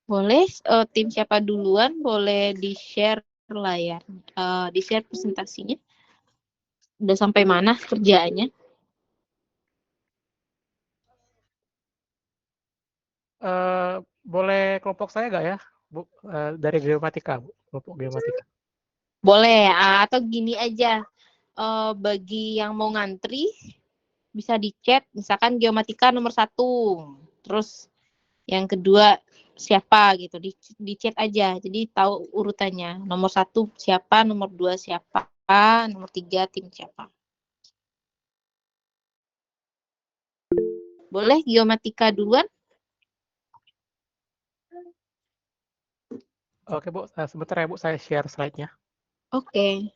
Boleh, tim siapa duluan boleh di-share layar, di-share presentasinya. Udah sampai mana kerjaannya? Boleh kelompok saya nggak ya, Bu? Dari Geomatika, Bu. Kelompok Geomatika. Boleh, atau gini aja, bagi yang mau ngantri, bisa di-chat, misalkan Geomatika nomor 1, terus yang kedua siapa gitu, di-chat aja, jadi tahu urutannya, nomor 1 siapa, nomor 2 siapa, nomor 3 tim siapa. Boleh Geomatika duluan? Oke, Bu. Sebentar ya, Bu. Saya share slide-nya. Oke.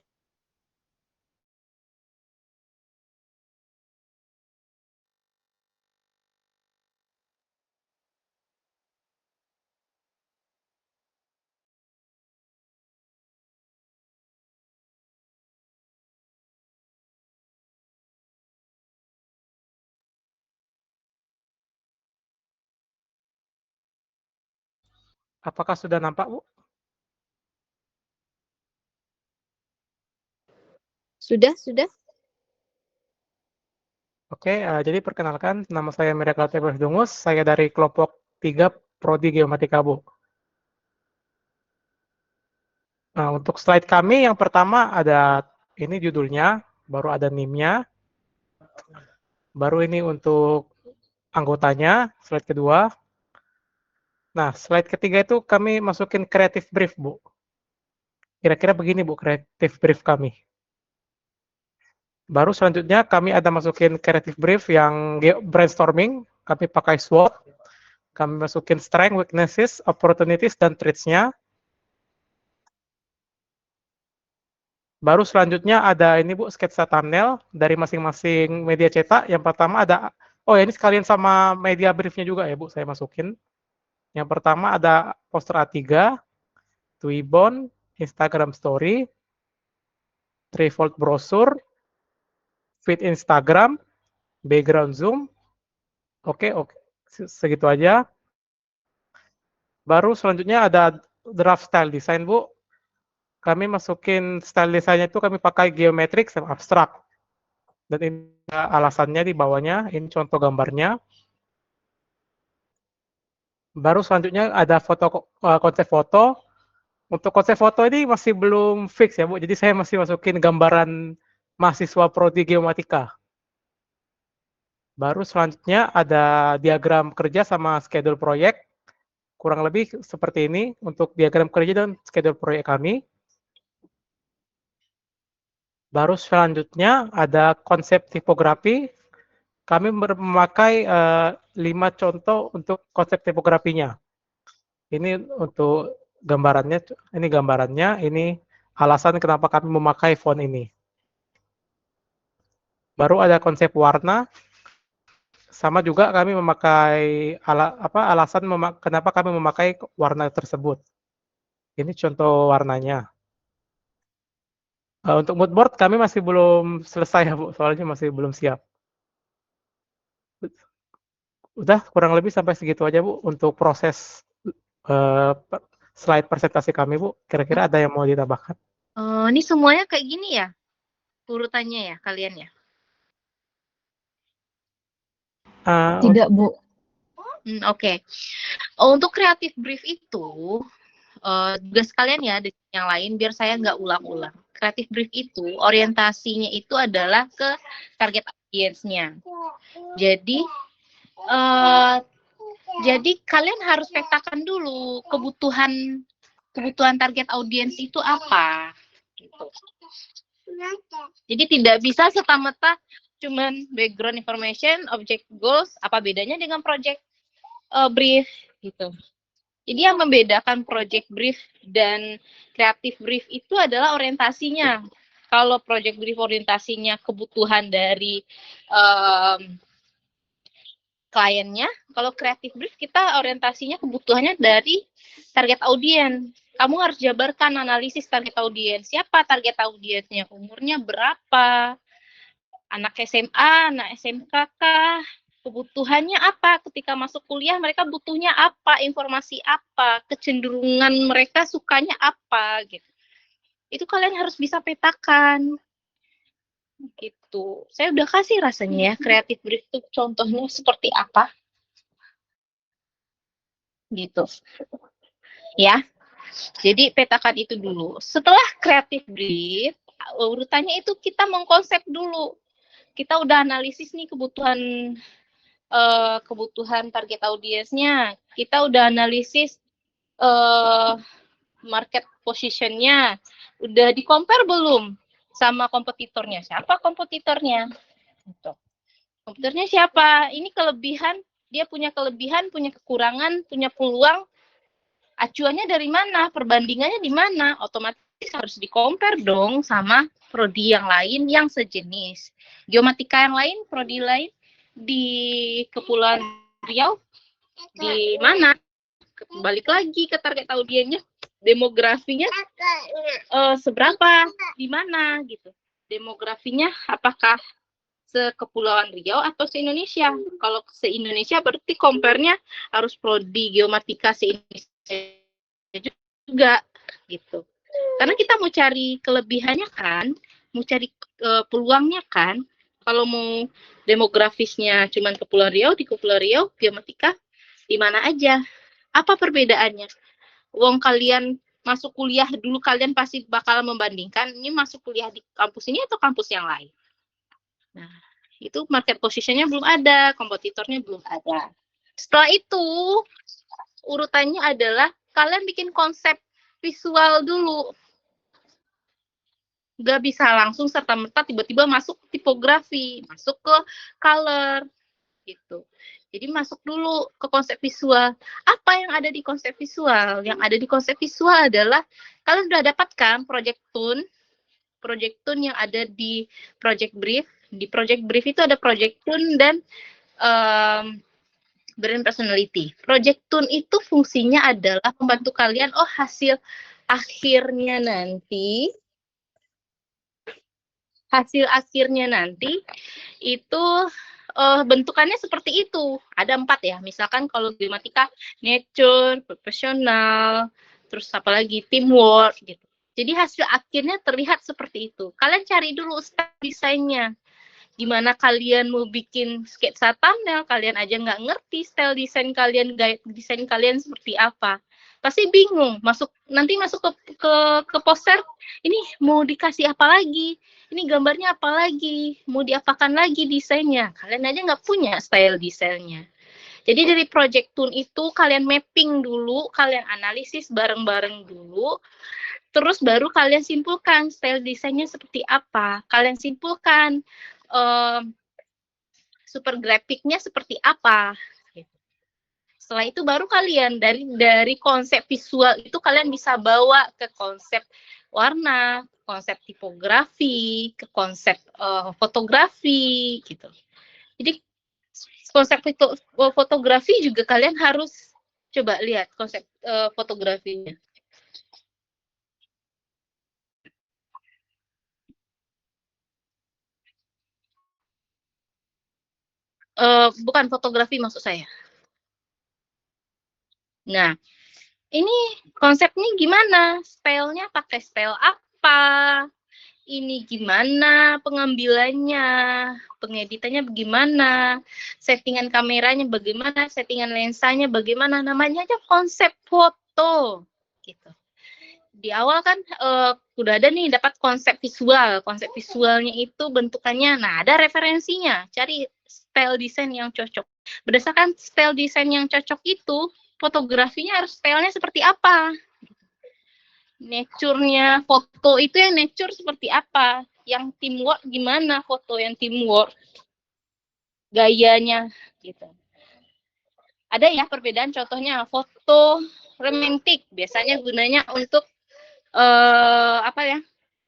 Apakah sudah nampak, Bu? Sudah. Oke, jadi perkenalkan, nama saya Miracle Tebas Dungus, saya dari kelompok 3 Prodi Geomatika, Bu. Nah, untuk slide kami yang pertama ada ini judulnya, baru ada NIM-nya, baru ini untuk anggotanya, slide kedua. Nah, slide ketiga itu kami masukin creative brief, Bu. Kira-kira begini, Bu, creative brief kami. Baru selanjutnya kami ada masukin creative brief yang brainstorming, kami pakai SWOT, kami masukin strength, weaknesses, opportunities, dan threats-nya. Baru selanjutnya ada ini Bu, sketsa thumbnail dari masing-masing media cetak. Yang pertama ada, oh ya ini sekalian sama media briefnya juga ya Bu, saya masukin. Yang pertama ada poster A3, Twibbon, Instagram Story, Trifold brosur, feed Instagram, background Zoom. Oke, segitu aja. Baru selanjutnya ada draft style design Bu. Kami masukin style desainnya itu kami pakai geometrik sama abstrak. Dan ini alasannya di bawahnya, ini contoh gambarnya. Baru selanjutnya ada konsep foto. Untuk konsep foto ini masih belum fix ya Bu, jadi saya masih masukin gambaran mahasiswa prodi geomatika. Baru selanjutnya ada diagram kerja sama schedule proyek. Kurang lebih seperti ini untuk diagram kerja dan schedule proyek kami. Baru selanjutnya ada konsep tipografi. Kami memakai 5 contoh untuk konsep tipografinya. Ini untuk gambarannya, ini alasan kenapa kami memakai font ini. Baru ada konsep warna, sama juga kami memakai alasan kenapa kami memakai warna tersebut. Ini contoh warnanya. Untuk mood board kami masih belum selesai ya Bu, soalnya masih belum siap. Udah kurang lebih sampai segitu aja Bu untuk proses uh, slide presentasi kami Bu. Kira-kira ada yang mau ditambahkan? Ini semuanya kayak gini ya urutannya ya kalian ya? Tidak Bu. Oke. Untuk creative brief itu juga sekalian ya yang lain biar saya nggak ulang-ulang. Creative brief itu orientasinya itu adalah ke target audiensnya. Jadi kalian harus petakan dulu kebutuhan target audiens itu apa. Gitu. Jadi tidak bisa serta-merta cuman background information, object goals, apa bedanya dengan project brief gitu. Jadi yang membedakan project brief dan creative brief itu adalah orientasinya. Kalau project brief orientasinya kebutuhan dari kliennya, kalau creative brief kita orientasinya kebutuhannya dari target audiens. Kamu harus jabarkan analisis target audiens. Siapa target audiensnya? Umurnya berapa? Anak SMA, anak SMK kah? kebutuhannya apa, ketika masuk kuliah mereka butuhnya apa, informasi apa, kecenderungan mereka sukanya apa gitu. Itu kalian harus bisa petakan gitu. Saya udah kasih rasanya ya creative brief itu contohnya seperti apa gitu ya. Jadi petakan itu dulu. Setelah creative brief, urutannya itu kita mengkonsep dulu. Kita udah analisis nih kebutuhan target audiensnya, kita udah analisis market positionnya, udah di compare belum sama kompetitornya, siapa kompetitornya gitu. Kompetitornya siapa, ini kelebihan, dia punya kelebihan, punya kekurangan, punya peluang, acuannya dari mana, perbandingannya di mana, otomatis harus di compare dong sama prodi yang lain yang sejenis. Geomatika yang lain, prodi lain di Kepulauan Riau di mana, balik lagi ke target audiennya, demografinya seberapa, di mana gitu, demografinya apakah se-Kepulauan Riau atau se-Indonesia. Kalau se-Indonesia berarti compare-nya harus prodi geomatika se-Indonesia juga gitu. Karena kita mau cari kelebihannya kan, mau cari peluangnya kan. Kalau mau demografisnya cuman Kepulauan Riau, di Kepulauan Riau geomatika di mana aja. Apa perbedaannya? Wong kalian masuk kuliah dulu, kalian pasti bakal membandingkan ini masuk kuliah di kampus ini atau kampus yang lain. Nah, itu market positionnya belum ada, kompetitornya belum ada. Setelah itu, urutannya adalah kalian bikin konsep visual dulu. Nggak bisa langsung serta-merta tiba-tiba masuk tipografi, masuk ke color, gitu. Jadi masuk dulu ke konsep visual. Apa yang ada di konsep visual? Yang ada di konsep visual adalah kalian sudah dapatkan project tune yang ada di project brief. Di project brief itu ada project tune dan brand personality. Project tune itu fungsinya adalah membantu kalian, hasil akhirnya nanti itu bentukannya seperti itu. Ada 4 ya. Misalkan kalau geomatika, nature, profesional, terus apa lagi, teamwork gitu. Jadi hasil akhirnya terlihat seperti itu. Kalian cari dulu step desainnya. Gimana kalian mau bikin sketsa thumbnail, kalian aja nggak ngerti style desain kalian, gaya desain kalian seperti apa. Pasti bingung, nanti masuk ke poster, ini mau dikasih apa lagi, ini gambarnya apa lagi, mau diapakan lagi desainnya. Kalian aja nggak punya style desainnya. Jadi dari project tune itu kalian mapping dulu, kalian analisis bareng-bareng dulu, terus baru kalian simpulkan style desainnya seperti apa. Kalian simpulkan super grafiknya seperti apa. Setelah itu baru kalian dari konsep visual itu kalian bisa bawa ke konsep warna, konsep tipografi, ke konsep fotografi gitu. Jadi konsep fotografi juga kalian harus coba lihat konsep fotografinya. Bukan fotografi maksud saya. Nah, ini konsepnya gimana? Stylenya pakai style apa? Ini gimana pengambilannya? Pengeditannya bagaimana? Settingan kameranya bagaimana? Settingan lensanya bagaimana? Namanya aja konsep foto. Gitu. Di awal kan udah ada nih dapat konsep visual. Konsep visualnya itu bentukannya, nah ada referensinya. Cari style desain yang cocok. Berdasarkan style desain yang cocok itu, fotografinya harus stylenya seperti apa. Nature-nya foto itu yang nature seperti apa. Yang teamwork gimana foto yang teamwork. Gayanya gitu. Ada ya perbedaan, contohnya foto romantis biasanya gunanya untuk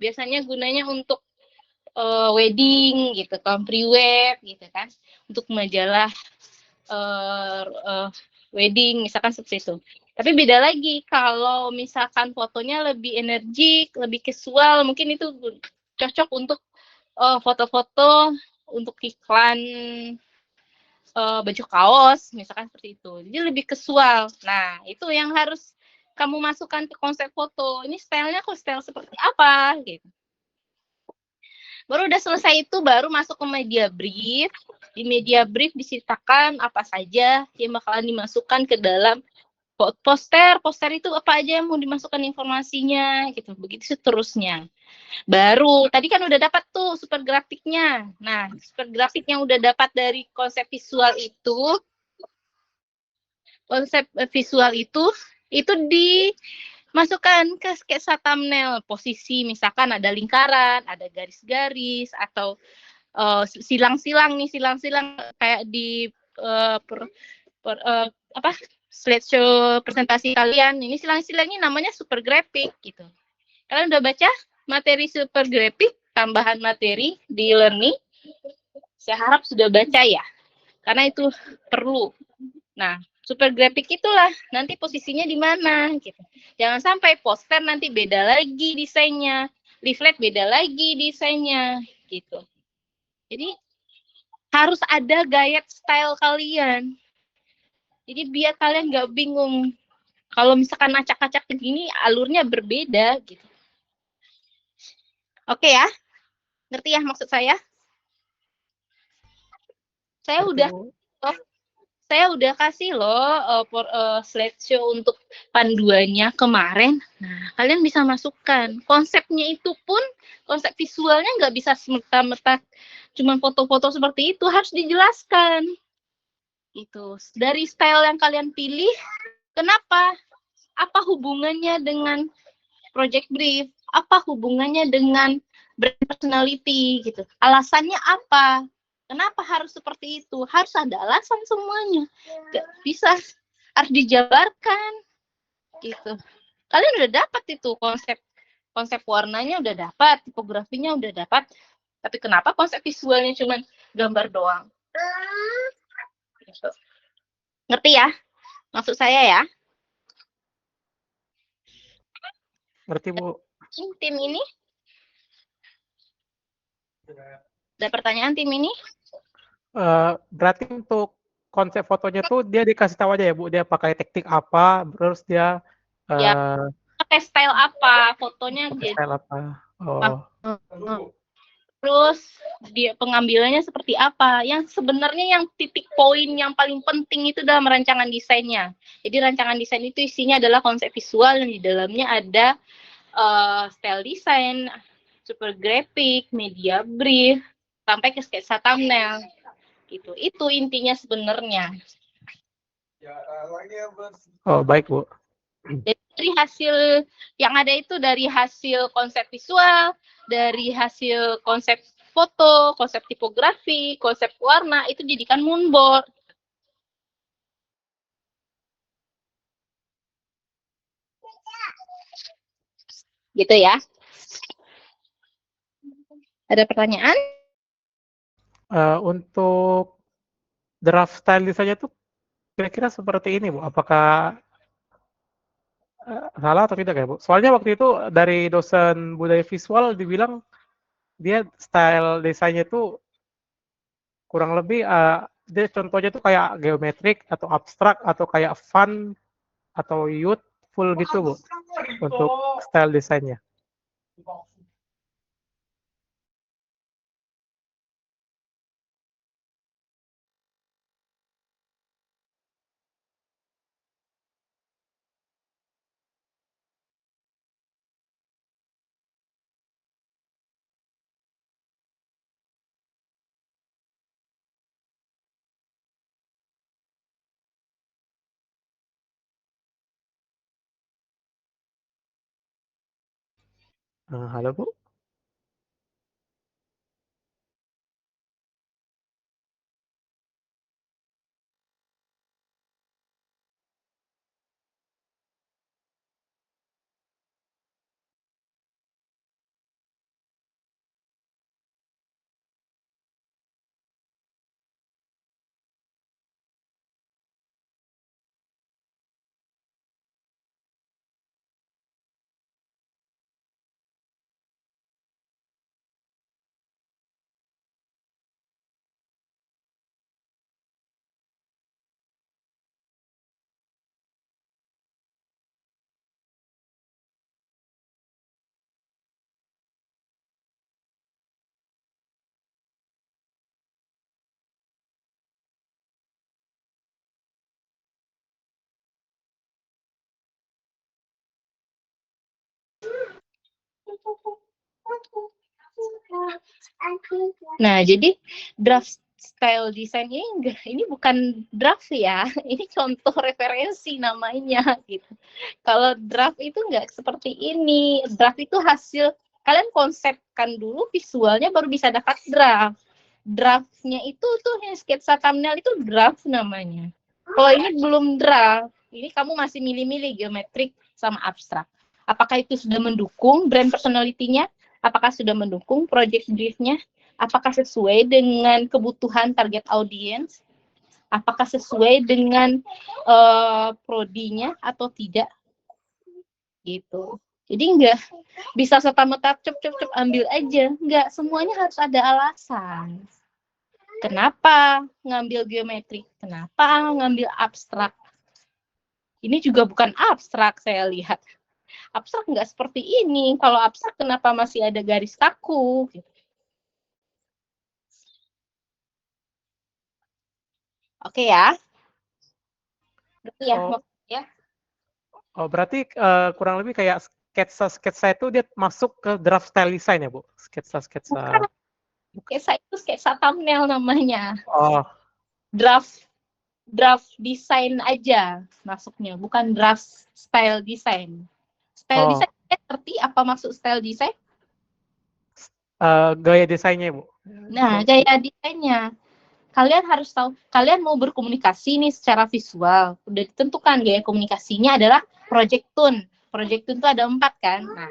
biasanya gunanya untuk wedding gitu kan, pre-wed gitu kan, untuk majalah wedding misalkan seperti itu. Tapi beda lagi kalau misalkan fotonya lebih energik, lebih casual, mungkin itu cocok untuk foto-foto untuk iklan baju kaos, misalkan seperti itu. Jadi lebih casual. Nah, itu yang harus kamu masukkan ke konsep foto. Ini stylenya kok style seperti apa? Gitu. Baru udah selesai itu, baru masuk ke media brief. Di media brief diceritakan apa saja yang bakalan dimasukkan ke dalam poster. Poster itu apa aja yang mau dimasukkan informasinya, gitu. Begitu seterusnya. Baru, tadi kan udah dapat tuh super grafiknya. Nah, super grafik yang udah dapat dari konsep visual itu dimasukkan ke sketsa thumbnail. Posisi misalkan ada lingkaran, ada garis-garis, atau silang-silang nih, silang-silang kayak di apa slideshow presentasi kalian. Ini silang-silangnya namanya super graphic gitu. Kalian udah baca materi super graphic, tambahan materi di learning? Saya harap sudah baca ya, karena itu perlu. Nah, super graphic itulah nanti posisinya di mana gitu. Jangan sampai poster nanti beda lagi desainnya, leaflet beda lagi desainnya gitu. Jadi harus ada gaya style kalian. Jadi biar kalian nggak bingung. Kalau misalkan acak-acak begini, alurnya berbeda gitu. Oke ya, ngerti ya maksud saya? Saya Ngerti, udah Bu. saya udah kasih loh slideshow untuk panduannya kemarin. Nah, kalian bisa masukkan. Konsepnya itu pun, konsep visualnya nggak bisa semerta-merta cuma foto-foto seperti itu, harus dijelaskan. Gitu. Dari style yang kalian pilih, kenapa? Apa hubungannya dengan project brief? Apa hubungannya dengan brand personality? Gitu. Alasannya apa? Kenapa harus seperti itu? Harus ada alasan semuanya. Gak bisa, harus dijabarkan. Gitu. Kalian udah dapat itu konsep warnanya udah dapat, tipografinya udah dapat. Tapi kenapa konsep visualnya cuma gambar doang? Gitu. Ngerti ya? Maksud saya ya. Ngerti, Bu. Tim ini? Ada pertanyaan tim ini? Berarti untuk konsep fotonya tuh dia dikasih tahu aja ya, Bu, dia pakai teknik apa, terus dia Ya, eh pakai style apa? Fotonya pakai jadi style apa. Oh, terus dia pengambilannya seperti apa? Yang sebenarnya yang titik poin yang paling penting itu dalam rancangan desainnya. Jadi rancangan desain itu isinya adalah konsep visual yang di dalamnya ada style design, super graphic, media brief, sampai ke sketsa thumbnail. Gitu. Itu intinya sebenarnya. oh baik, Bu. Jadi dari hasil yang ada itu dari hasil konsep visual, dari hasil konsep foto, konsep tipografi, konsep warna, itu jadikan moodboard. Gitu ya. Ada pertanyaan? Untuk draft style desainnya tuh kira-kira seperti ini, Bu. Apakah salah atau tidak ya, Bu? Soalnya waktu itu dari dosen budaya visual dibilang dia style desainnya tuh kurang lebih dia contohnya tuh kayak geometrik atau abstrak atau kayak fun atau youthful gitu, Bu, untuk style desainnya. Halo, Bu. Nah, jadi draft style design ini bukan draft ya, ini contoh referensi namanya gitu. Kalau draft itu nggak seperti ini. Draft itu hasil kalian konsepkan dulu visualnya baru bisa dapat draft. Draftnya itu tuh yang sketsa thumbnail itu draft namanya. Kalau ini belum draft, ini kamu masih milih-milih geometrik sama abstrak. Apakah itu sudah mendukung brand personality-nya? Apakah sudah mendukung project brief-nya? Apakah sesuai dengan kebutuhan target audience? Apakah sesuai dengan prodinya atau tidak? Gitu. Jadi enggak bisa serta-merta cep ambil aja. Enggak, semuanya harus ada alasan. Kenapa ngambil geometrik? Kenapa ngambil abstrak? Ini juga bukan abstrak saya lihat. Abstrak nggak seperti ini. Kalau abstrak kenapa masih ada garis kaku? Oke ya. Berarti ya, ya. Oh, berarti kurang lebih kayak sketsa-sketsa itu dia masuk ke draft style design ya, Bu? Sketsa-sketsa. Sketsa thumbnail namanya. Oh. Draft design aja masuknya, bukan draft style design. Style design, ngerti apa maksud style design? Gaya desainnya, Bu. Nah, gaya desainnya. Kalian harus tahu, kalian mau berkomunikasi nih secara visual. Udah ditentukan gaya komunikasinya adalah project tone. Project tone itu ada 4 kan? Nah,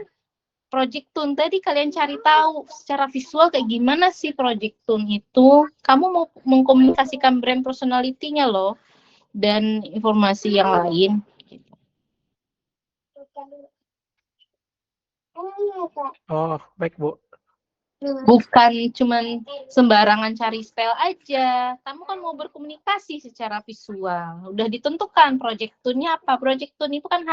project tone tadi kalian cari tahu secara visual kayak gimana sih project tone itu. Kamu mau mengkomunikasikan brand personality-nya loh. Dan informasi yang lain. Oh, baik, Bu. Bukan cuman sembarangan cari style aja. Kamu kan mau berkomunikasi secara visual. Udah ditentukan project tune-nya apa. Project tune itu kan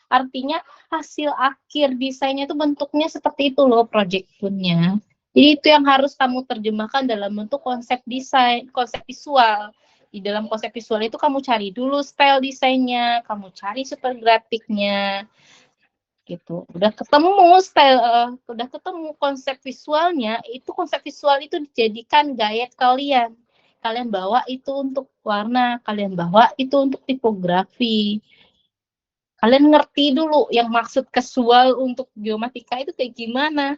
artinya hasil akhir desainnya itu bentuknya seperti itu loh project tune-nya. Jadi itu yang harus kamu terjemahkan dalam bentuk konsep desain, konsep visual. Di dalam konsep visual itu kamu cari dulu style desainnya, kamu cari super grafiknya, gitu. Udah ketemu style, udah ketemu konsep visualnya, itu konsep visual itu dijadikan gaya kalian. Kalian bawa itu untuk warna, kalian bawa itu untuk tipografi. Kalian ngerti dulu yang maksud casual untuk geomatika itu kayak gimana.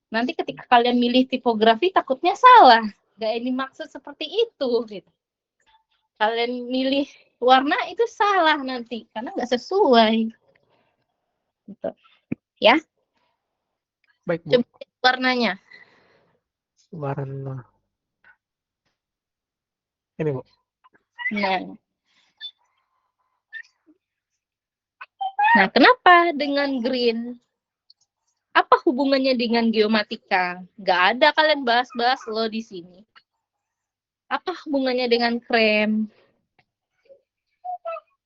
Nanti ketika kalian milih tipografi takutnya salah. Gak ini maksud seperti itu gitu. Kalian milih warna itu salah nanti karena nggak sesuai. Gitu. Ya. Baik, Bu. Coba warnanya. Warna. Ini, Bu. Nah, kenapa dengan green? Apa hubungannya dengan geomatika? Nggak ada kalian bahas-bahas loh di sini. Apa hubungannya dengan krem?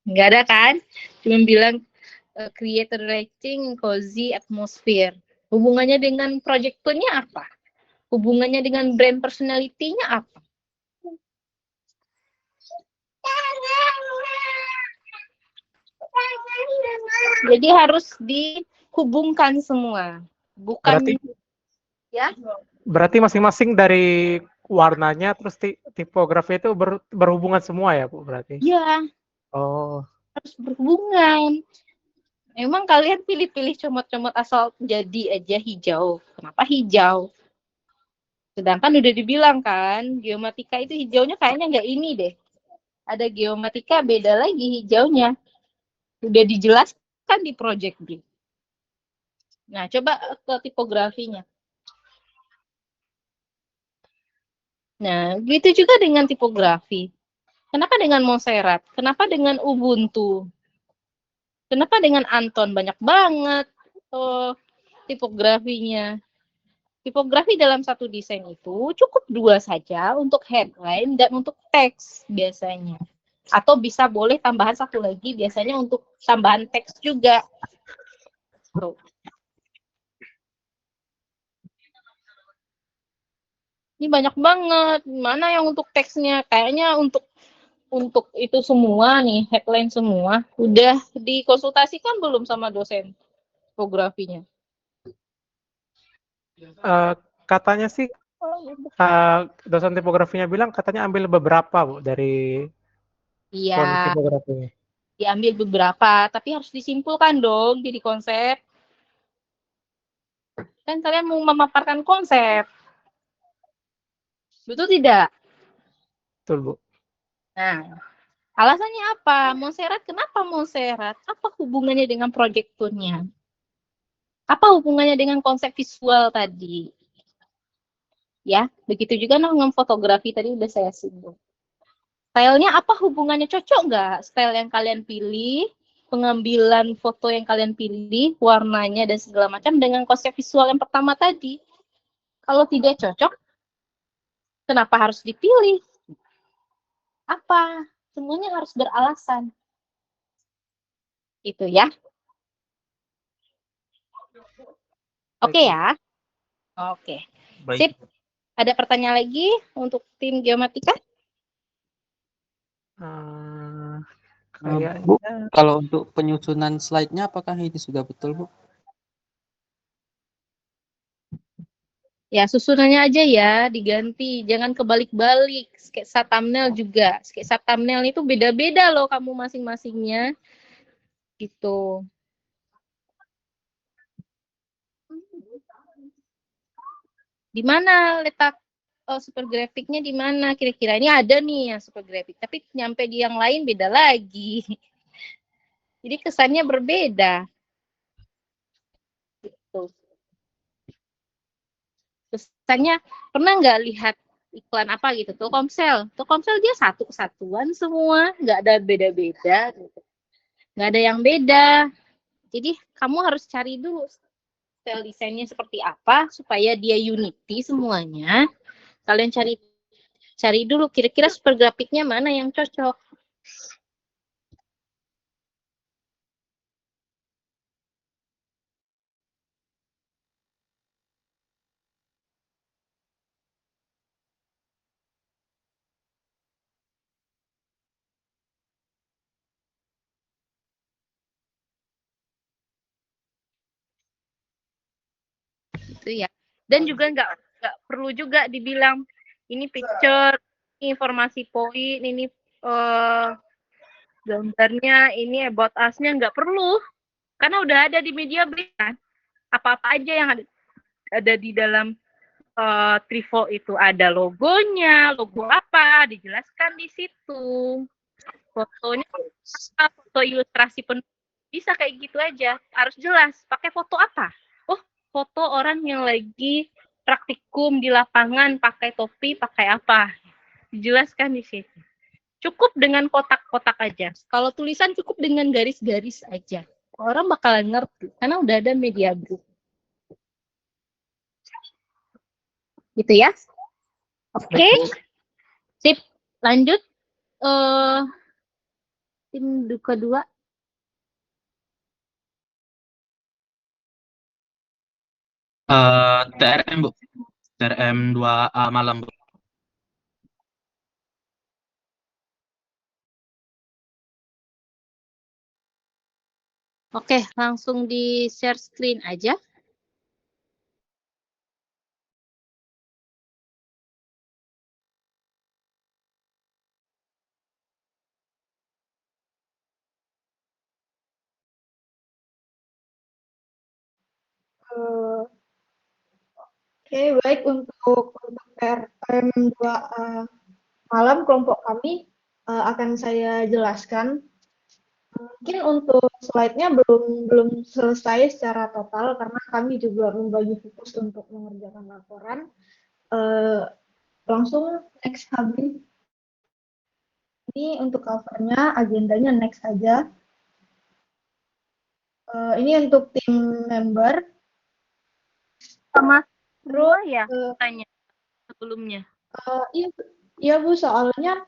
Nggak ada kan? Cuma bilang create a relaxing, cozy atmosphere. Hubungannya dengan project tone-nya apa? Hubungannya dengan brand personality-nya apa? Jadi harus dihubungkan semua. Bukan berarti masing-masing dari warnanya terus tipografi itu berhubungan semua ya, Bu, berarti? Iya. Oh. Harus berhubungan. Emang kalian pilih-pilih comot-comot asal jadi aja hijau. Kenapa hijau? Sedangkan udah dibilang kan, geomatika itu hijaunya kayaknya nggak ini deh. Ada geomatika beda lagi hijaunya. Udah dijelaskan di project brief. Nah, coba ke tipografinya. Nah, begitu juga dengan tipografi. Kenapa dengan Montserrat? Kenapa dengan Ubuntu? Kenapa dengan Anton? Banyak banget tipografinya. Tipografi dalam satu desain itu cukup 2 saja untuk headline dan untuk teks biasanya. Atau bisa boleh tambahan 1 lagi biasanya untuk tambahan teks juga. Tuh. Ini banyak banget. Mana yang untuk teksnya? Kayaknya untuk itu semua nih, headline semua. Udah dikonsultasikan belum sama dosen tipografinya? Eh, katanya sih dosen tipografinya bilang katanya ambil beberapa Bu dari Iya, font tipografinya. diambil beberapa, tapi harus disimpulkan dong jadi konsep. Kan kalian mau memaparkan konsep, betul tidak? Betul Bu. Nah, alasannya apa? Montserrat, kenapa Montserrat? Apa hubungannya dengan project tour-nya? Apa hubungannya dengan konsep visual tadi? Ya, begitu juga dengan fotografi tadi udah saya singgung. Stylenya apa hubungannya? Cocok nggak style yang kalian pilih, pengambilan foto yang kalian pilih, warnanya dan segala macam dengan konsep visual yang pertama tadi? Kalau tidak cocok, kenapa harus dipilih? Apa? Semuanya harus beralasan. Itu ya. Oke ya. Oke. Baik. Sip. Ada pertanyaan lagi untuk tim geomatika? Eh, Bu, kayaknya kalau untuk penyusunan slide-nya apakah ini sudah betul, Bu? Ya, susunannya aja ya, diganti. Jangan kebalik-balik. Sketsa thumbnail juga. Sketsa thumbnail itu beda-beda loh kamu masing-masingnya. Gitu. Di mana letak super grafiknya di mana? Kira-kira ini ada nih yang super grafik, tapi nyampe di yang lain beda lagi. Jadi kesannya berbeda. Gitu. Kesannya pernah nggak lihat iklan apa gitu? Telkomsel. Telkomsel dia satu kesatuan semua, nggak ada beda-beda. Gitu. Nggak ada yang beda. Jadi kamu harus cari dulu style desainnya seperti apa supaya dia unity semuanya. Kalian cari dulu kira-kira super grafiknya mana yang cocok. Gitu ya. Dan juga nggak perlu juga dibilang ini picture, ini informasi poin, ini gambarnya, ini about us-nya nggak perlu. Karena udah ada di media brief kan. Apa-apa aja yang ada di dalam Trivo itu ada logonya, logo apa, dijelaskan di situ. Fotonya foto ilustrasi penuh bisa kayak gitu aja, harus jelas. Pakai foto apa? Oh, foto orang yang lagi praktikum di lapangan, pakai topi, pakai apa? Dijelaskan di situ. Cukup dengan kotak-kotak aja. Kalau tulisan cukup dengan garis-garis aja. Orang bakalan ngerti karena udah ada media group. Gitu ya. Oke. Sip. Lanjut. Tim kedua. TRM, Bu. TRM 2A malam, Bu. Oke, langsung di share screen aja. Oke, baik untuk PRM 2A malam kelompok kami akan saya jelaskan. Mungkin untuk slide-nya belum selesai secara total karena kami juga membagi fokus untuk mengerjakan laporan. Langsung next Habib. Ini untuk covernya, agendanya next aja. Ini untuk tim member. Sama Terus ya tanya sebelumnya. iya, iya Bu, soalnya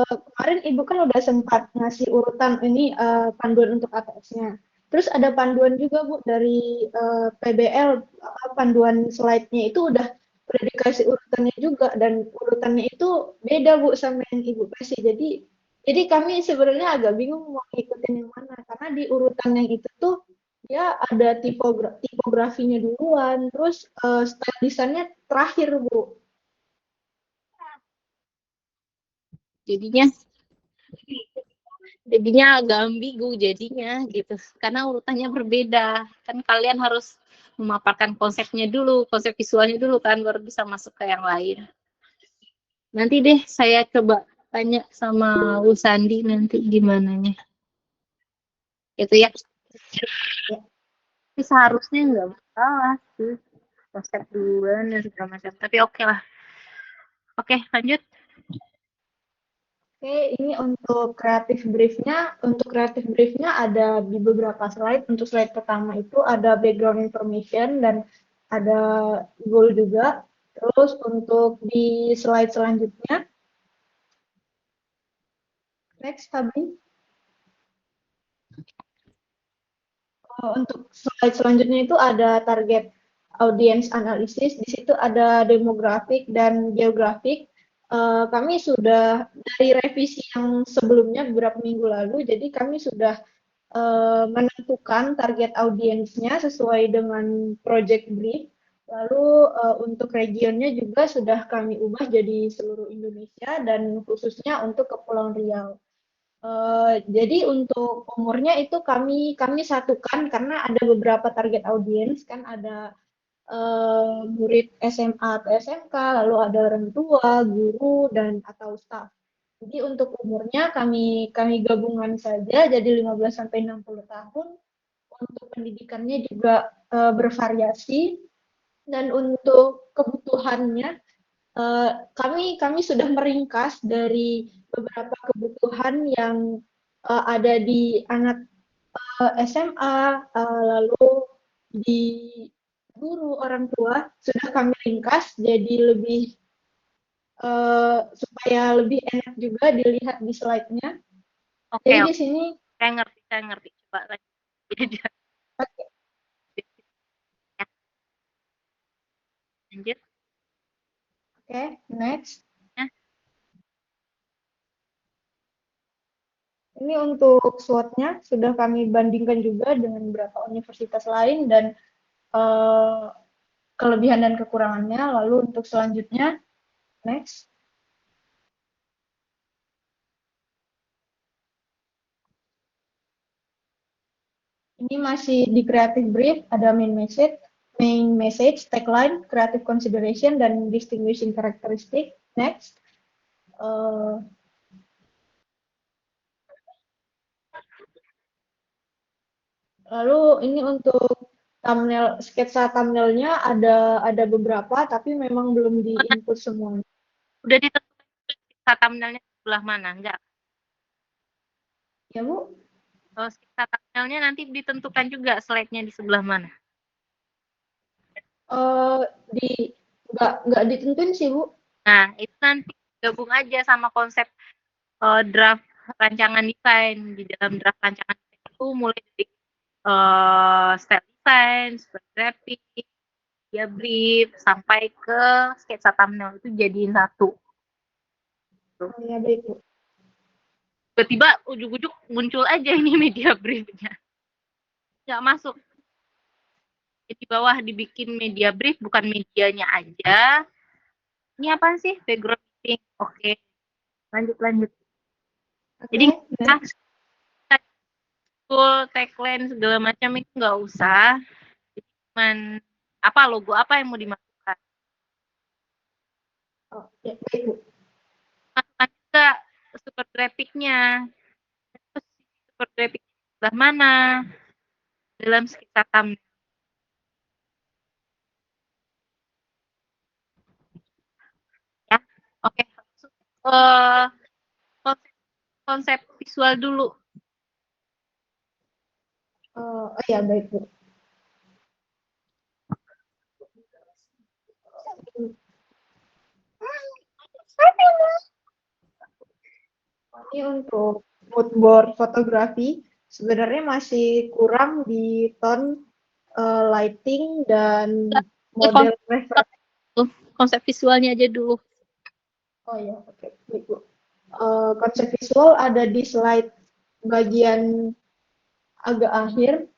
kemarin Ibu kan udah sempat ngasih urutan ini panduan untuk ATS-nya. Terus ada panduan juga Bu dari PBL, panduan slide-nya itu udah dikasih urutannya juga dan urutannya itu beda Bu sama yang Ibu kasih. Jadi kami sebenarnya agak bingung mau ngikutin yang mana karena di urutan yang itu tuh dia ada tipografinya duluan, terus style desainnya terakhir, Bu. Jadinya jadinya agak ambigu jadinya gitu karena urutannya berbeda kan kalian harus memaparkan konsepnya dulu konsep visualnya dulu kan baru bisa masuk ke yang lain nanti deh saya coba tanya sama Bu Sandi nanti gimana nya gitu ya tapi seharusnya nggak masalah sih konsep duluan dan segala macam tapi oke lah oke lanjut. Oke, ini untuk creative brief-nya. Untuk creative brief-nya ada di beberapa slide. Untuk slide pertama itu ada background information dan ada goal juga. Terus untuk di slide selanjutnya, next, Fabri. Untuk slide selanjutnya itu ada target audience analysis. Di situ ada demografik dan geografik. Kami sudah dari revisi yang sebelumnya beberapa minggu lalu, jadi kami sudah menentukan target audiensnya sesuai dengan project brief. Lalu untuk regionnya juga sudah kami ubah jadi seluruh Indonesia dan khususnya untuk Kepulauan Riau. Jadi untuk umurnya itu kami satukan karena ada beberapa target audiens kan ada murid SMA atau SMK, lalu ada orang tua, guru dan atau staf. Jadi untuk umurnya kami gabungan saja jadi 15 sampai 60 tahun. Untuk pendidikannya juga bervariasi dan untuk kebutuhannya kami sudah meringkas dari beberapa kebutuhan yang ada di anak SMA, lalu di guru orang tua sudah kami ringkas jadi lebih supaya lebih enak juga dilihat di slide-nya. Oke, Jadi di sini saya ngerti coba lagi ya, lanjut oke, next. ya. Ini untuk SWOT-nya sudah kami bandingkan juga dengan beberapa universitas lain dan kelebihan dan kekurangannya. Lalu untuk selanjutnya, next. Ini masih di creative brief, ada main message, tagline, creative consideration, dan distinguishing characteristic. Next. Lalu ini untuk thumbnail, sketsa thumbnailnya ada beberapa, tapi memang belum di-input semua. Udah ditentukan thumbnailnya sebelah mana? Enggak. Ya, Bu? Kalau sketsa thumbnailnya nanti ditentukan juga slide-nya di sebelah mana? Di nggak ditentuin sih, Bu. Nah, itu nanti gabung aja sama konsep draft rancangan desain. Di dalam draft rancangan desain itu mulai dari style design, style graphic, ya brief, sampai ke sketsa thumbnail itu jadiin satu. Oh, ya, baik, Bu. Tiba-tiba ujuk-ujuk muncul aja ini media briefnya. Nggak masuk. Di bawah dibikin media brief, bukan medianya aja. Ini apa sih? Background briefing. Oke. Lanjut. Jadi Next. full tagline segala macam itu nggak usah. Cuman apa logo apa yang mau dimasukkan. Oh, ya, baik, Bu. Masukkan juga super grafiknya. Terus super grafik sebelah mana? Dalam sketsa thumbnail. Ya, oke. Konsep visual dulu. Oh, ya, baik, Bu. Ini untuk mood board fotografi sebenarnya masih kurang di tone lighting dan model referensi. Konsep visualnya aja dulu. Oh ya, oke, baik, Bu. Konsep visual ada di slide bagian agak akhir.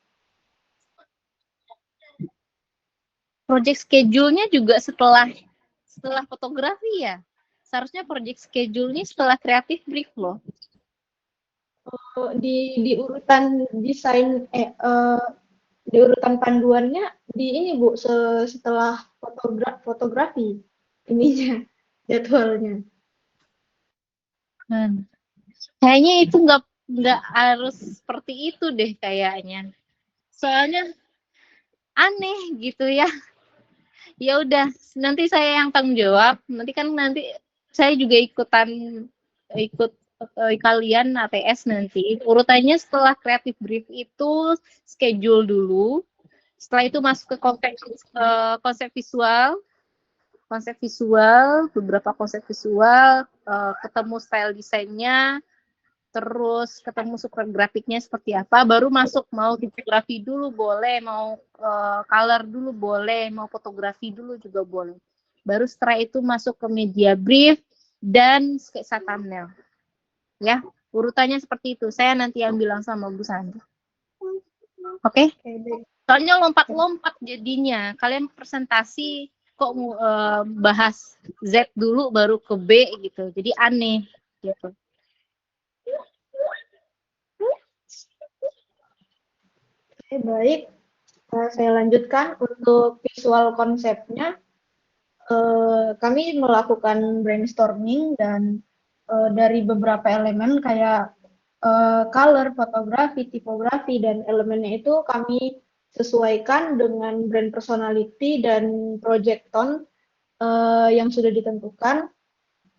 project schedule-nya juga setelah fotografi ya. Seharusnya project schedule-nya setelah creative brief loh. Di urutan desain di urutan panduannya di ini Bu setelah fotografi ininya jadwalnya. Kayaknya itu nggak harus seperti itu deh kayaknya. Soalnya aneh gitu ya. Ya udah, nanti saya yang tanggung jawab. Nanti saya juga ikut kalian ATS nanti. Urutannya setelah creative brief itu schedule dulu. Setelah itu masuk ke konsep visual, beberapa konsep visual, ketemu style desainnya, terus ketemu super grafiknya seperti apa, baru masuk mau tipografi dulu boleh, mau color dulu boleh, mau fotografi dulu juga boleh. Baru setelah itu masuk ke media brief dan sketsa thumbnail. Ya, urutannya seperti itu. Saya nanti yang bilang sama Bu Sandra. Oke? Soalnya lompat-lompat jadinya. Kalian presentasi kok bahas Z dulu baru ke B gitu. Jadi aneh gitu. Oke, baik. Saya lanjutkan untuk visual konsepnya. Kami melakukan brainstorming dan dari beberapa elemen kayak color, fotografi, tipografi, dan elemennya itu kami sesuaikan dengan brand personality dan project tone yang sudah ditentukan.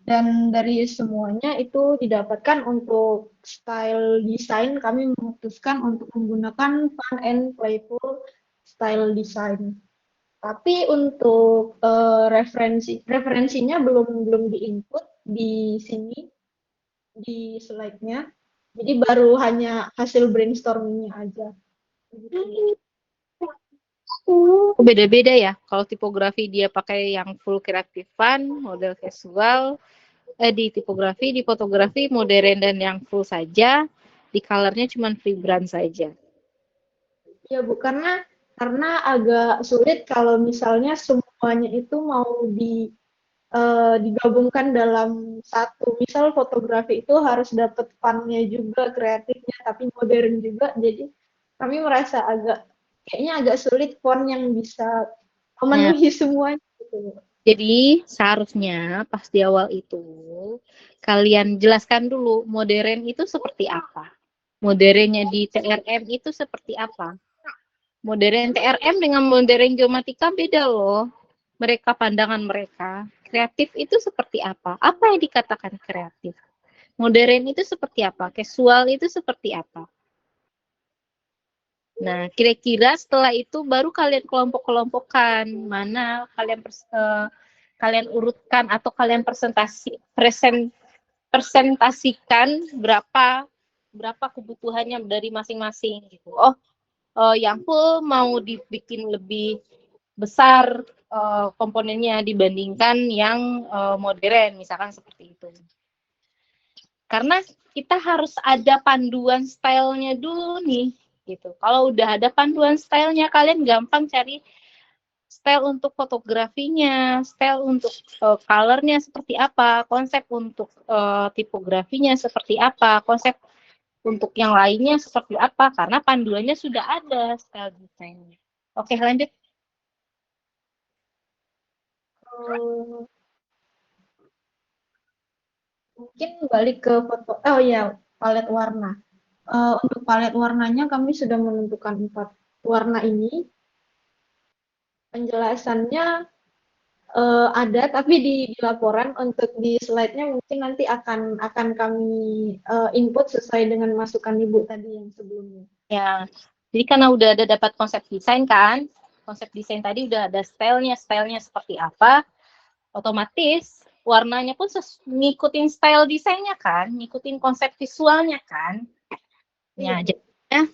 Dan dari semuanya itu didapatkan untuk style desain, kami memutuskan untuk menggunakan fun and playful style design. Tapi untuk referensinya belum di-input di sini di slide-nya. Jadi baru hanya hasil brainstorming-nya aja. Beda-beda ya. Kalau tipografi dia pakai yang full creative fun, model casual. Di tipografi, di fotografi modern dan yang full saja. Di colornya cuma free brand saja. Ya Bu, karena agak sulit kalau misalnya semuanya itu mau digabungkan dalam satu. Misal fotografi itu harus dapat fun-nya juga, kreatifnya, tapi modern juga. Jadi kami merasa kayaknya agak sulit font yang bisa memenuhi semuanya. Gitu. Jadi seharusnya pas di awal itu kalian jelaskan dulu modern itu seperti apa. Modernnya di TRM itu seperti apa. Modern TRM dengan modern geomatika beda loh. Mereka pandangan mereka. Kreatif itu seperti apa? Apa yang dikatakan kreatif? Modern itu seperti apa? Casual itu seperti apa? Nah, kira-kira setelah itu baru kalian kelompok-kelompokkan mana kalian urutkan atau kalian presentasikan berapa kebutuhannya dari masing-masing gitu. Yang full mau dibikin lebih besar komponennya dibandingkan yang modern, misalkan seperti itu. Karena kita harus ada panduan stylenya dulu nih, gitu. Kalau udah ada panduan stylenya, kalian gampang cari style untuk fotografinya, style untuk colornya seperti apa, konsep untuk tipografinya seperti apa, konsep untuk yang lainnya seperti apa, karena panduannya sudah ada style desainnya. Oke, lanjut. Mungkin balik ke foto. Oh ya, palet warna. Untuk palet warnanya kami sudah menentukan 4 warna ini. Penjelasannya ada, tapi di laporan. Untuk di slide-nya mungkin nanti akan kami input sesuai dengan masukan Ibu tadi yang sebelumnya. Ya, jadi karena udah ada dapat konsep desain kan, konsep desain tadi udah ada stylenya seperti apa, otomatis warnanya pun ngikutin style desainnya kan, ngikutin konsep visualnya kan. Ya, jadinya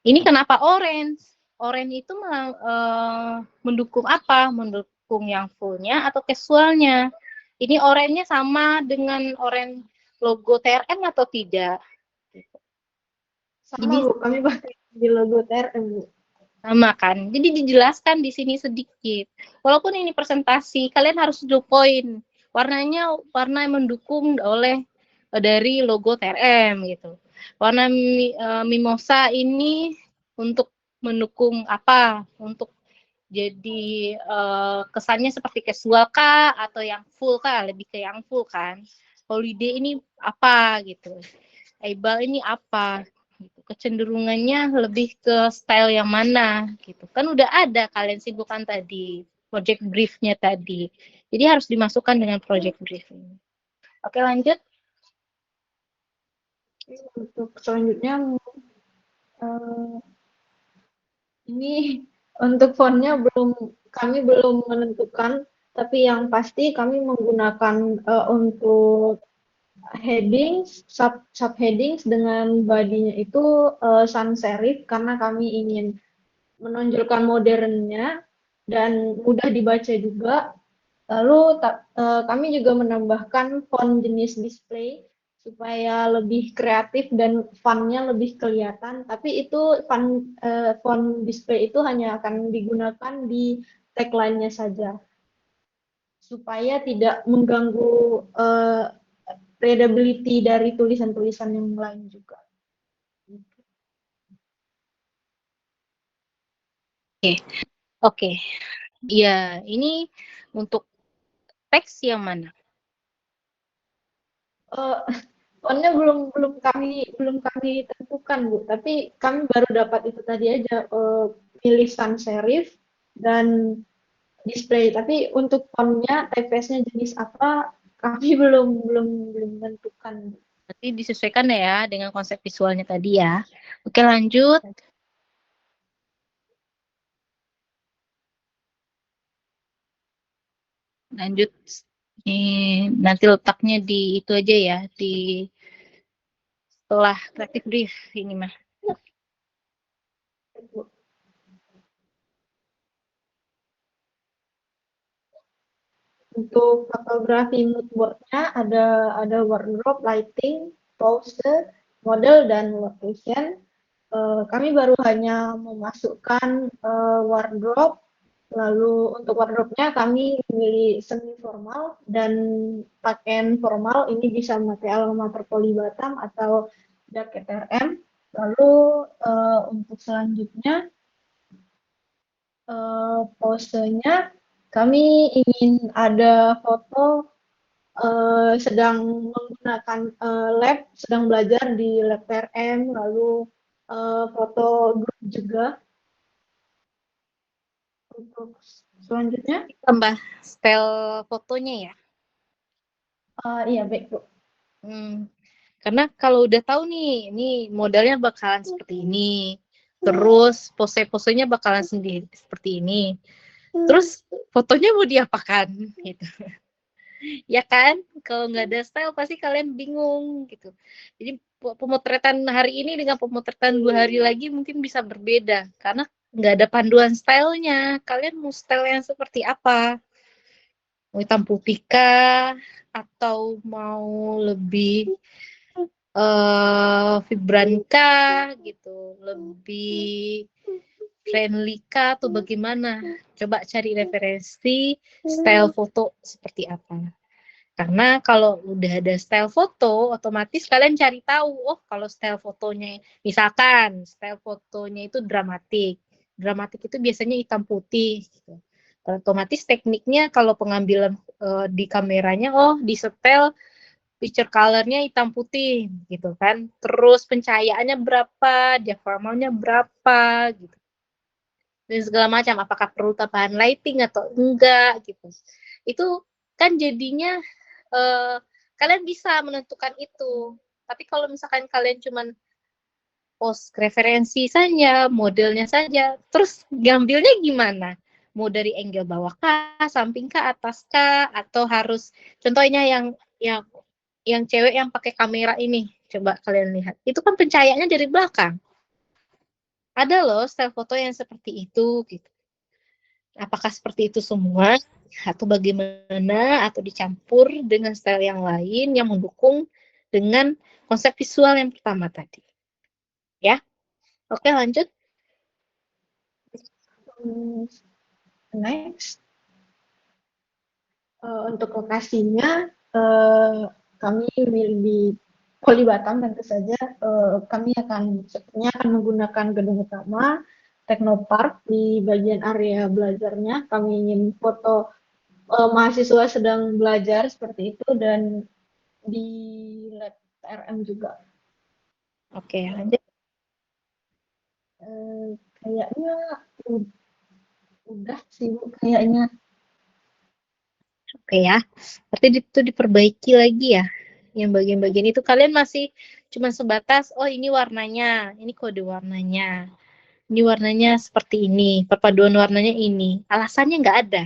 ini kenapa orange? Orange itu mendukung apa? Mendukung yang fullnya atau casualnya? Ini orange-nya sama dengan orange logo TRM atau tidak? Sama Bu, kami pakai di logo TRM Bu. Sama kan? Jadi dijelaskan di sini sedikit. Walaupun ini presentasi, kalian harus do point. Warnanya warna yang mendukung oleh dari logo TRM gitu. Warna mimosa ini untuk mendukung apa? Untuk jadi kesannya seperti casual kah atau yang full kah? Lebih ke yang full kan. Holiday ini apa gitu. Aibal ini apa? Gitu. Kecenderungannya lebih ke style yang mana gitu. Kan udah ada kalian sibukkan tadi project briefnya tadi. Jadi harus dimasukkan dengan project brief ini. Oke, lanjut. Untuk selanjutnya ini untuk fontnya kami belum menentukan, tapi yang pasti kami menggunakan untuk headings, subheadings dengan bodinya itu sans serif karena kami ingin menonjolkan modernnya dan mudah dibaca juga. Lalu kami juga menambahkan font jenis display supaya lebih kreatif dan font-nya lebih kelihatan. Tapi itu font display itu hanya akan digunakan di tagline-nya saja supaya tidak mengganggu readability dari tulisan-tulisan yang lain juga. Oke. Ya, ini untuk teks yang mana? Fontnya belum kami tentukan, Bu, tapi kami baru dapat itu tadi aja, pilih sans serif dan display. Tapi untuk fontnya, typeface-nya jenis apa, kami belum tentukan. Berarti disesuaikan ya dengan konsep visualnya tadi ya. Oke, lanjut. Lanjut. Ini nanti letaknya di itu aja ya, di setelah creative brief ini mah. Untuk fotografi mood board-nya ada wardrobe, lighting, pose, model, dan location. Kami baru hanya memasukkan wardrobe. Lalu untuk wardrobe-nya kami memilih semi formal dan pakaian formal. Ini bisa memakai alma terpoli Batam atau jaket RM. Lalu untuk selanjutnya posenya kami ingin ada foto sedang menggunakan lab, sedang belajar di lab PRM, lalu foto grup juga. Untuk selanjutnya, Tambah style fotonya ya. iya baik Bu. Karena kalau udah tahu nih, ini modelnya bakalan seperti ini. Terus pose-posenya bakalan sendiri seperti ini. Terus fotonya mau diapakan gitu. Ya kan? Kalau nggak ada style pasti kalian bingung gitu. Jadi pemotretan hari ini dengan pemotretan 2 hari lagi mungkin bisa berbeda karena nggak ada panduan stylenya. Kalian mau style yang seperti apa? Mau hitam putih kah? Atau mau lebih vibran kah gitu, lebih friendly kah atau bagaimana? Coba cari referensi style foto seperti apa. Karena kalau udah ada style foto, otomatis kalian cari tahu, oh kalau style fotonya, misalkan style fotonya itu dramatik. Dramatik itu biasanya hitam putih. Gitu. Otomatis tekniknya kalau pengambilan di kameranya, oh di setel picture color-nya hitam putih gitu kan. Terus pencahayaannya berapa, diafragmanya berapa gitu. Dan segala macam, apakah perlu tambahan lighting atau enggak gitu. Itu kan jadinya kalian bisa menentukan itu. Tapi kalau misalkan kalian cuman post referensi saja, modelnya saja, terus ngambilnya gimana? Mau dari angle bawah kah, samping kah, atas kah, atau harus contohnya yang cewek yang pakai kamera ini, coba kalian lihat. Itu kan pencahayaannya dari belakang. Ada loh style foto yang seperti itu gitu. Apakah seperti itu semua atau bagaimana atau dicampur dengan style yang lain yang mendukung dengan konsep visual yang pertama tadi. Ya. Oke, lanjut. Next, untuk lokasinya kami milih di Poli Batam tentu saja. Kami sepertinya akan menggunakan gedung utama Teknopark. Di bagian area belajarnya kami ingin foto mahasiswa sedang belajar seperti itu, dan di lab TRM juga. Oke, lanjut. Kayaknya udah sih Bu, kayaknya. Oke ya, berarti itu diperbaiki lagi ya. Yang bagian-bagian itu kalian masih cuma sebatas, oh ini warnanya, ini kode warnanya, ini warnanya seperti ini, perpaduan warnanya ini. Alasannya nggak ada.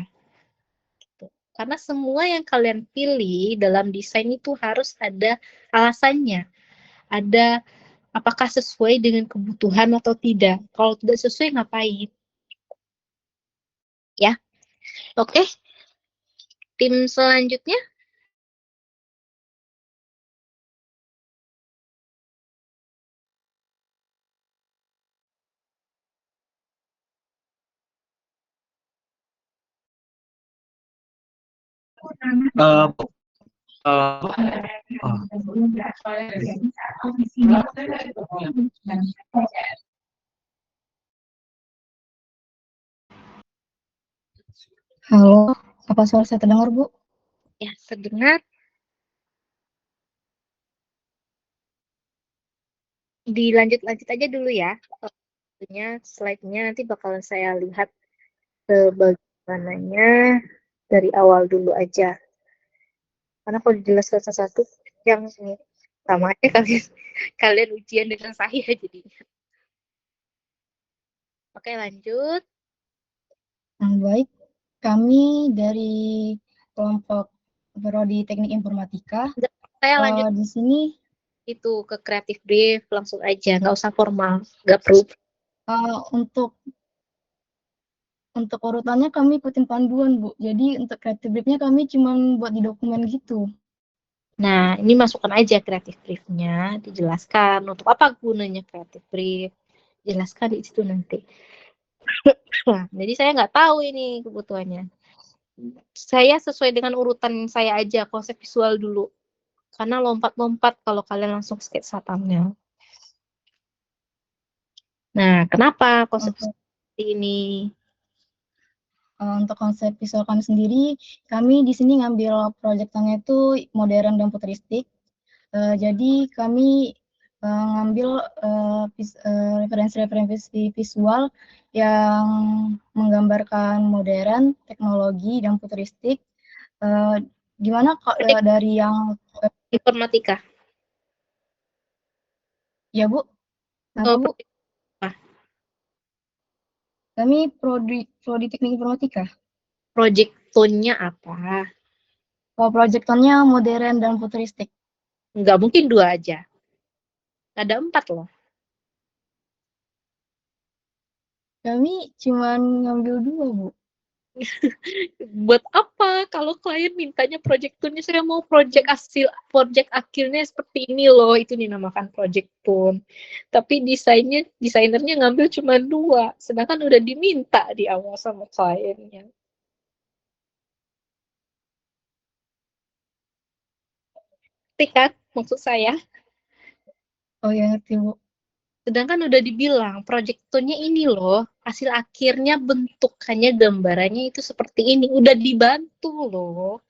Gitu. Karena semua yang kalian pilih dalam desain itu harus ada alasannya. Ada apakah sesuai dengan kebutuhan atau tidak. Kalau tidak sesuai, ngapain? Ya, oke. Tim selanjutnya. Bu, Halo, apa suara saya terdengar, Bu? Ya, terdengar. Dilanjut-lanjut aja dulu ya. Slide-nya nanti bakalan saya lihat bagaimananya dari awal dulu aja. Karena kalau dijelaskan satu-satu, yang ini sama aja kalian ujian dengan saya jadinya. Oke, lanjut. Baik, kami dari kelompok Prodi Teknik Informatika. Saya lanjut Di sini itu ke creative brief langsung aja, nggak usah formal, nggak perlu. untuk urutannya kami ikutin panduan, Bu. Jadi untuk creative briefnya kami cuma buat di dokumen gitu. Nah, ini masukkan aja creative brief-nya, dijelaskan untuk apa gunanya creative brief, jelaskan di situ nanti. Nah, jadi saya nggak tahu ini kebutuhannya. Saya sesuai dengan urutan saya aja, konsep visual dulu. Karena lompat-lompat kalau kalian langsung sketsa thumbnail. Nah, kenapa konsep seperti ini? Untuk konsep visual kami sendiri, kami di sini ngambil proyektannya itu modern dan futuristik. Jadi kami ngambil referensi-referensi visual yang menggambarkan modern, teknologi, dan futuristik. Di mana dari yang Informatika. Ya, Bu. Apa, Bu? Kami prodi teknik informatika. Project tone-nya apa? Project tone-nya modern dan futuristik. Nggak mungkin 2 aja. Ada 4 loh. Kami cuma ngambil 2, Bu. Buat apa? Kalau klien mintanya project tone-nya, saya mau project akhirnya seperti ini loh, itu dinamakan project tone. Tapi desainernya ngambil cuma 2, sedangkan udah diminta di awal sama kliennya. Ngerti kan maksud saya? Oh ya, ngerti, Bu. Sedangkan udah dibilang project tone-nya ini loh, hasil akhirnya bentukannya, gambarannya itu seperti ini, udah dibantu loh.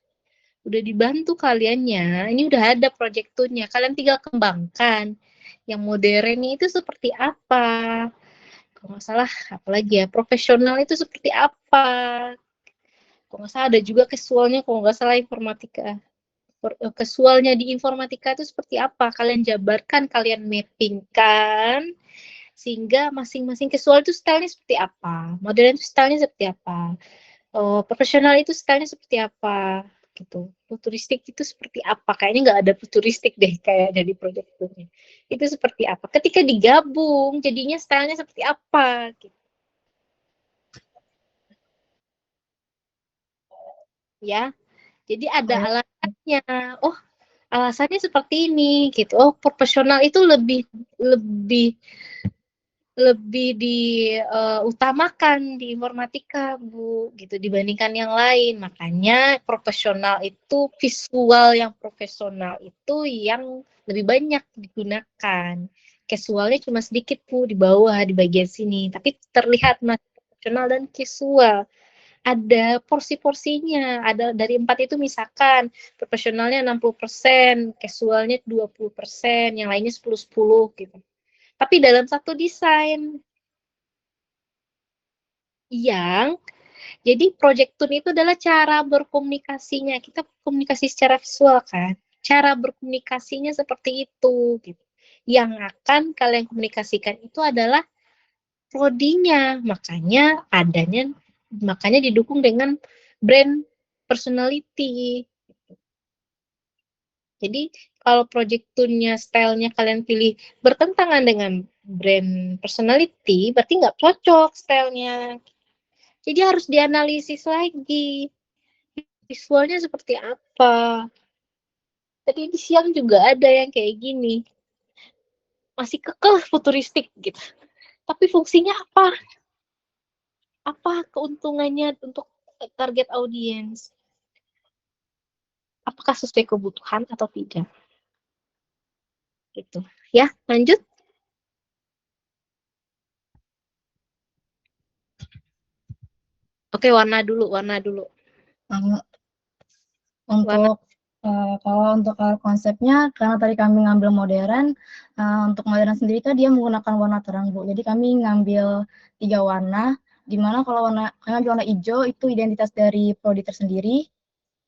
Udah dibantu kaliannya, ini udah ada project tone-nya, kalian tinggal kembangkan. Yang modern itu seperti apa? Kalau nggak salah, apalagi ya, profesional itu seperti apa? Kalau nggak salah ada juga casualnya, kalau nggak salah informatika. Casualnya di informatika itu seperti apa? Kalian jabarkan, kalian mappingkan, sehingga masing-masing casual itu stylenya seperti apa? Modern itu stylenya seperti apa? Profesional itu stylenya seperti apa? Gitu. Futuristik itu seperti apa? Kayaknya nggak ada futuristik deh kayak dari project itu. Itu seperti apa? Ketika digabung, jadinya stylenya seperti apa? Gitu. Ya, jadi ada alasannya. Oh, alasannya seperti ini, gitu. Oh, profesional itu lebih lebih diutamakan di informatika, Bu, gitu dibandingkan yang lain. Makanya profesional itu visual yang profesional itu yang lebih banyak digunakan. Casualnya cuma sedikit, Bu, di bawah di bagian sini, tapi terlihat masih profesional dan casual. Ada porsi-porsinya, ada dari 4 itu misalkan profesionalnya 60%, casualnya 20%, yang lainnya 10-10 gitu. Tapi dalam satu desain yang jadi project tune itu adalah cara berkomunikasinya. Kita komunikasi secara visual kan. Cara berkomunikasinya seperti itu gitu. Yang akan kalian komunikasikan itu adalah prodinya. Makanya didukung dengan brand personality. Jadi kalau project tune-nya stylenya kalian pilih bertentangan dengan brand personality, berarti nggak cocok stylenya. Jadi harus dianalisis lagi visualnya seperti apa. Tadi di siang juga ada yang kayak gini, masih kekeh futuristik gitu. Tapi fungsinya apa? Apa keuntungannya untuk target audiens? Apakah sesuai kebutuhan atau tidak? Gitu. Ya, lanjut. Oke, warna dulu. Untuk kalau untuk konsepnya, karena tadi kami ngambil modern, untuk modern sendiri kan dia menggunakan warna terang, Bu. Jadi kami ngambil 3 warna, di mana kalau kami ambil warna hijau itu identitas dari prodi tersendiri,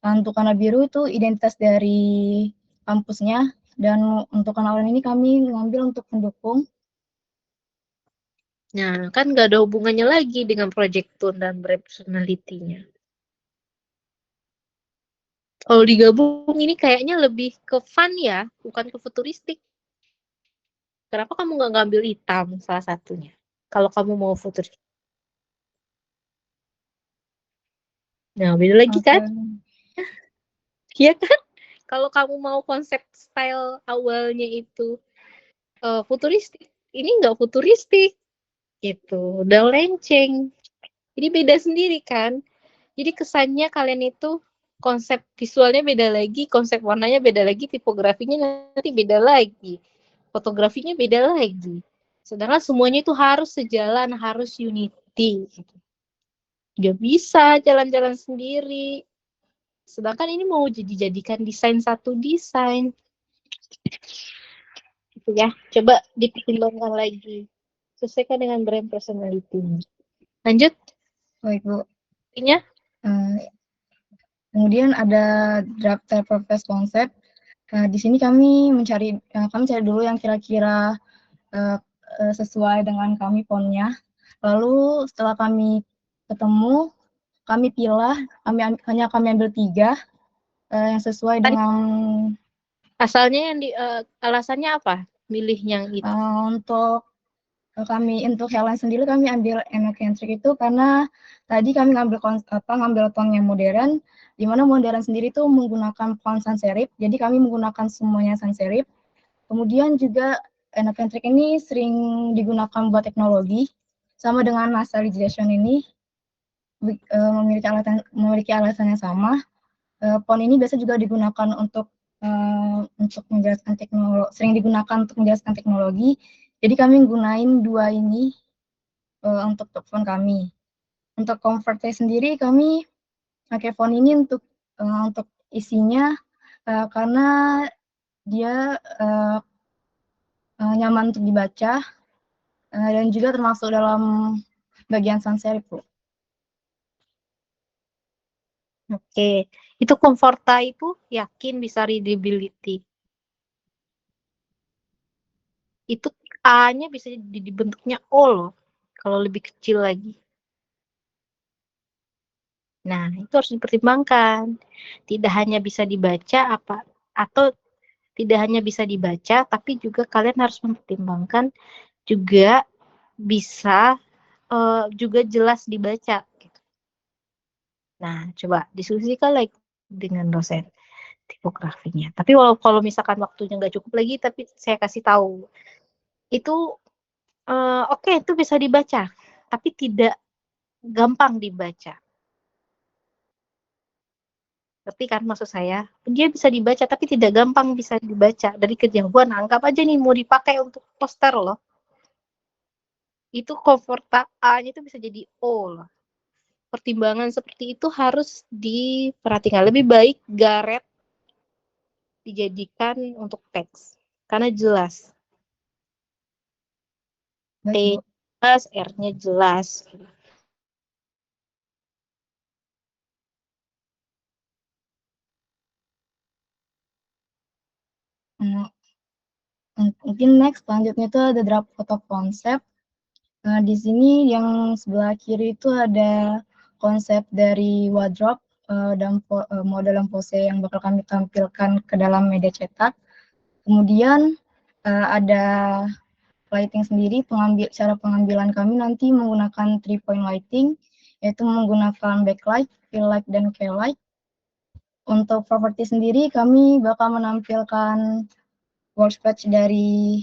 untuk warna biru itu identitas dari kampusnya, dan untuk warna oranye ini kami ngambil untuk pendukung. Nah, kan nggak ada hubungannya lagi dengan project tone dan brand personality-nya. Kalau digabung ini kayaknya lebih ke fun ya, bukan ke futuristik. Kenapa kamu nggak ngambil hitam salah satunya? Kalau kamu mau futuristik. Nah, beda lagi kan? Iya kan? Kalau kamu mau konsep style awalnya itu futuristik, ini nggak futuristik. Gitu, udah lenceng. Jadi beda sendiri kan? Jadi kesannya kalian itu konsep visualnya beda lagi, konsep warnanya beda lagi, tipografinya nanti beda lagi, fotografinya beda lagi. Sedangkan semuanya itu harus sejalan, harus unity. Gitu. Gak bisa jalan-jalan sendiri. Sedangkan ini mau dijadikan desain satu desain. Gitu ya. Coba dipertimbangkan lagi. Sesuaikan dengan brand personality. Lanjut. Baik, Bu. Intinya Kemudian ada draft typeface konsep. Di sini kami cari dulu yang kira-kira sesuai dengan kami fontnya. Lalu setelah kami ketemu, kami pilih, kami ambil 3 yang sesuai dengan. Asalnya alasannya apa? Milih yang itu. Untuk Helen sendiri kami ambil enocentric itu karena tadi kami ngambil tone yang modern, di mana modern sendiri itu menggunakan font sans serif, jadi kami menggunakan semuanya sans serif. Kemudian juga enocentric ini sering digunakan buat teknologi, sama dengan nasalization ini memiliki alasan yang sama. Font ini biasa juga digunakan untuk menjelaskan teknologi, sering digunakan untuk menjelaskan teknologi. Jadi kami menggunakan 2 ini untuk font kami. Untuk convertnya sendiri kami pakai font ini untuk isinya karena dia nyaman untuk dibaca dan juga termasuk dalam bagian sans serif, Bu. Oke, itu Comforta itu yakin bisa readability. Itu A-nya bisa dibentuknya O loh, kalau lebih kecil lagi. Nah, itu harus dipertimbangkan. Tidak hanya bisa dibaca atau tidak hanya bisa dibaca, tapi juga kalian harus mempertimbangkan juga bisa juga jelas dibaca. Gitu. Nah, coba diskusikan lagi dengan dosen tipografinya. Tapi kalau misalkan waktunya nggak cukup lagi, tapi saya kasih tahu itu Oke, itu bisa dibaca, tapi tidak gampang dibaca. Ngerti kan maksud saya? Dia bisa dibaca, tapi tidak gampang bisa dibaca. Dari kejauhan, anggap aja nih mau dipakai untuk poster loh. Itu kata A-nya itu bisa jadi O loh. Pertimbangan seperti itu harus diperhatikan. Lebih baik garet dijadikan untuk teks. Karena jelas. T Baik, Bu. jelas, R-nya jelas. Hmm, Mungkin next selanjutnya itu ada draft foto konsep. Di sini yang sebelah kiri itu ada konsep dari wardrobe dan model dan pose yang bakal kami tampilkan ke dalam media cetak. Kemudian ada lighting sendiri, cara pengambilan kami nanti menggunakan 3-point lighting, yaitu menggunakan backlight, fill light, dan key light. Untuk properti sendiri, kami bakal menampilkan workspace dari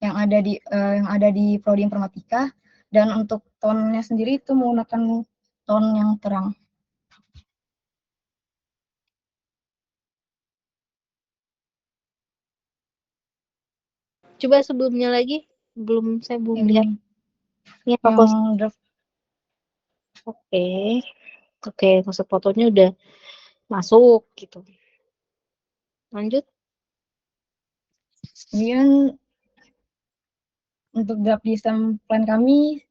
yang ada di Prodi Informatika, dan untuk tone-nya sendiri itu menggunakan tone yang terang. Coba sebelumnya lagi, saya belum lihat. Ini apa Yang draft. Oke, maksud fotonya udah masuk gitu. Lanjut. Kemudian untuk draft design plan kami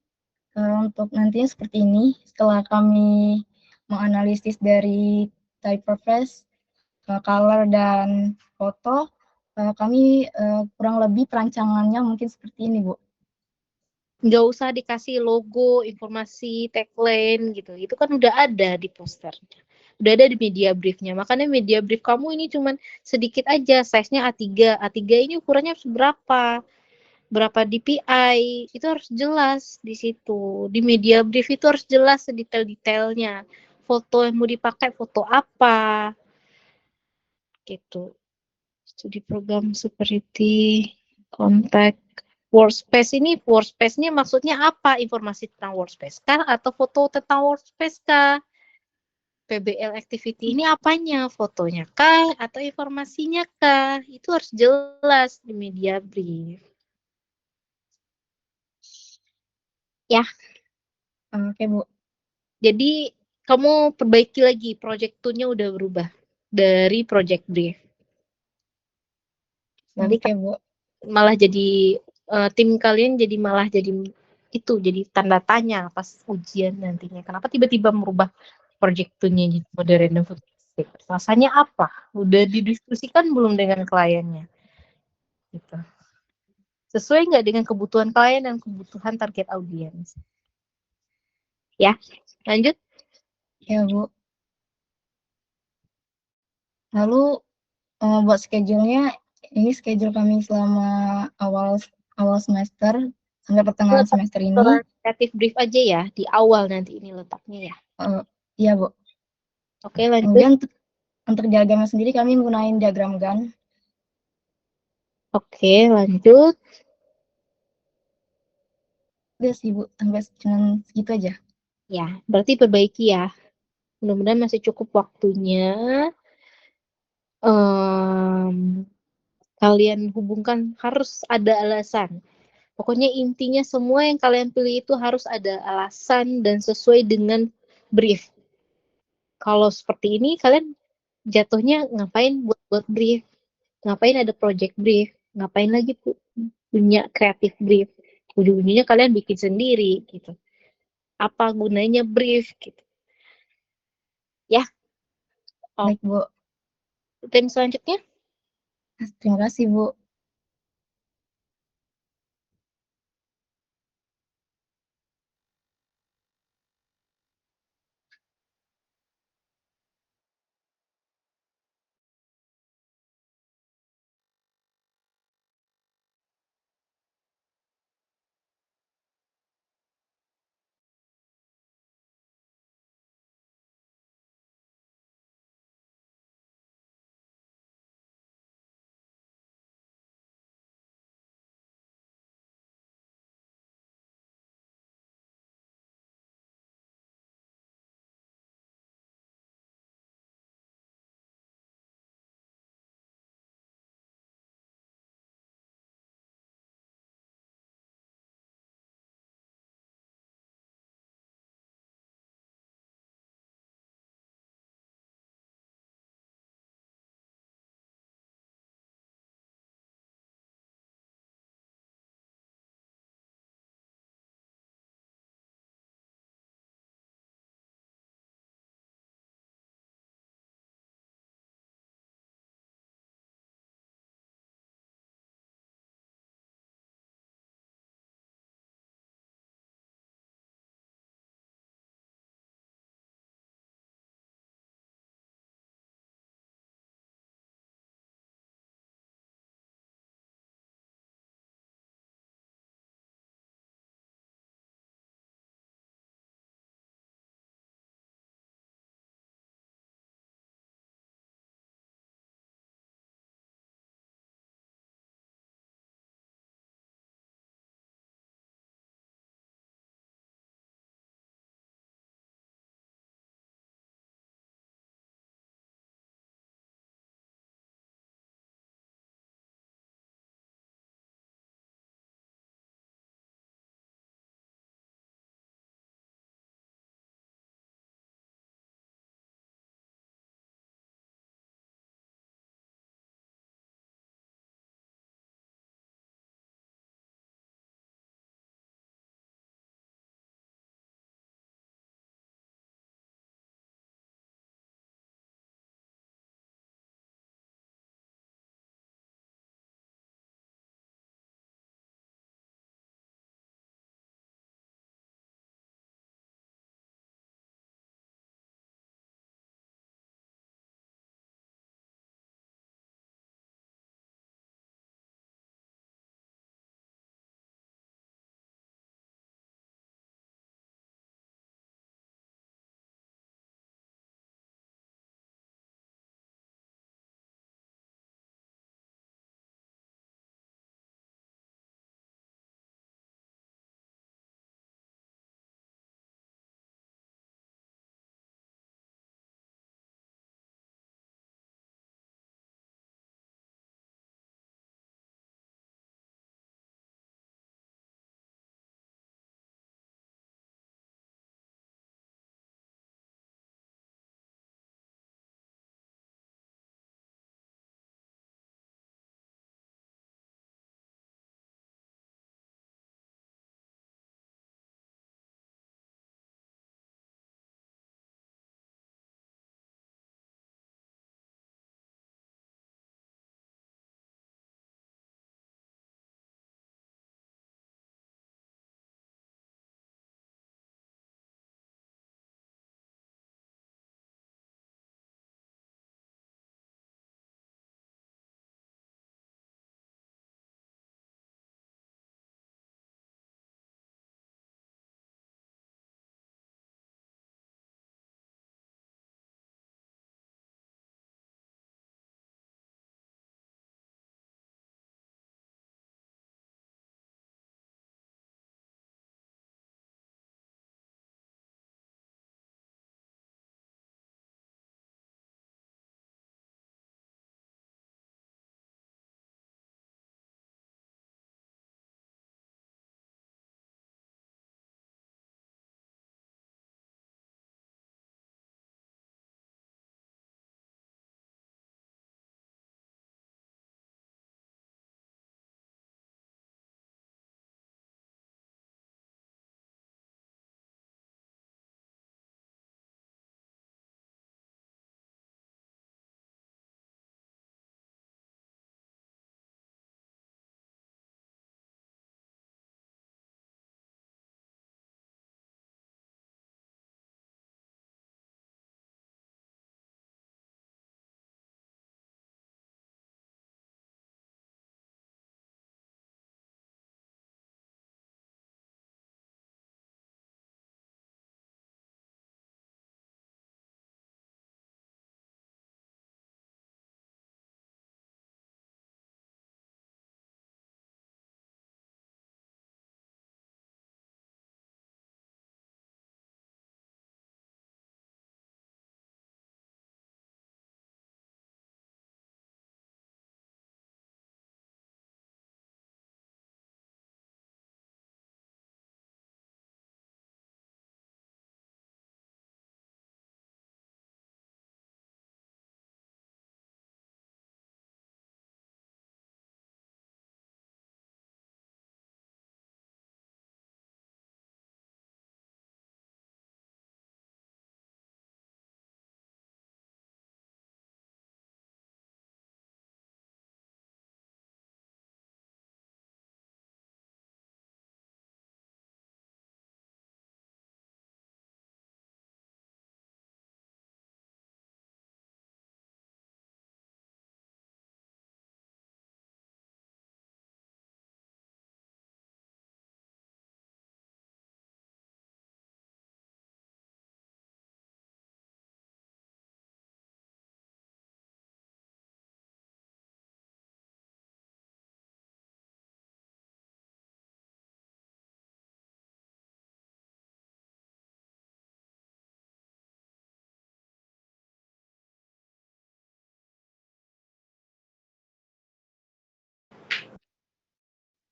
untuk nantinya seperti ini. Setelah kami menganalisis dari typeface, color, dan foto, kami kurang lebih perancangannya mungkin seperti ini, Bu. Nggak usah dikasih logo, informasi, tagline gitu. Itu kan udah ada di posternya. Udah ada di media briefnya. Makanya media brief kamu ini cuman sedikit aja. Size-nya A3. A3 ini ukurannya berapa? Berapa DPI? Itu harus jelas di situ. Di media brief itu harus jelas sedetail-detailnya. Foto yang mau dipakai, foto apa? Gitu. Studi program security, kontak, workspace ini, workspace-nya maksudnya apa? Informasi tentang workspace kah? Atau foto tentang workspace kah? PBL activity ini apanya? Fotonya kah? Atau informasinya kah? Itu harus jelas di media brief. Ya. Oke, Bu. Jadi kamu perbaiki lagi, project 2-nya udah berubah dari project brief. Nanti Oke, Bu. malah jadi tim kalian malah jadi itu jadi tanda tanya pas ujian nantinya. Kenapa tiba-tiba merubah project 2-nya jadi modern dan futuristik? Rasanya apa? Udah didiskusikan belum dengan kliennya? Gitu. Sesuai nggak dengan kebutuhan klien dan kebutuhan target audiens? Ya, lanjut. Ya, Bu. Lalu buat schedule-nya, ini schedule kami selama awal semester sampai pertengahan semester ini. Kreatif brief aja ya, di awal nanti ini letaknya ya. Iya, Bu. Oke, lanjut. Kemudian untuk diagramnya sendiri kami menggunakan diagram Gantt. Oke, lanjut. Udah sih, Bu. Sampai cuman segitu aja. Ya, berarti perbaiki ya. Mudah-mudahan masih cukup waktunya. Kalian hubungkan harus ada alasan. Pokoknya intinya semua yang kalian pilih itu harus ada alasan dan sesuai dengan brief. Kalau seperti ini kalian jatuhnya ngapain buat brief? Ngapain ada project brief? Ngapain lagi punya kreatif brief? Ujung-ujungnya kalian bikin sendiri gitu. Apa gunanya brief gitu. Ya. Baik, Bu. Tim selanjutnya. Terima kasih, Bu.